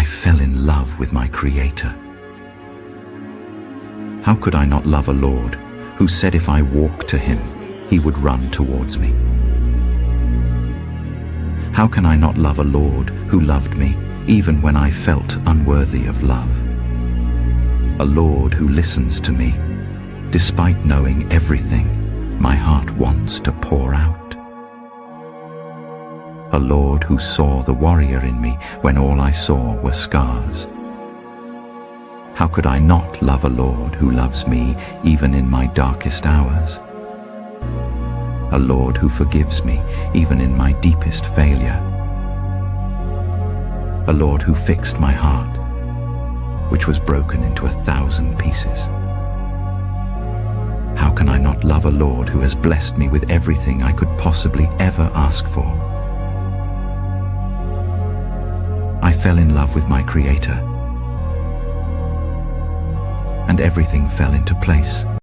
I fell in love with my Creator. How could I not love a Lord who said if I walked to Him, He would run towards me? How can I not love a Lord who loved me even when I felt unworthy of love? A Lord who listens to me, despite knowing everything my heart wants to pour out. A Lord who saw the warrior in me when all I saw were scars. How could I not love a Lord who loves me even in my darkest hours? A Lord who forgives me even in my deepest failure. A Lord who fixed my heart, which was broken into 1,000 pieces. How can I not love a Lord who has blessed me with everything I could possibly ever ask for? I fell in love with my Creator, and everything fell into place.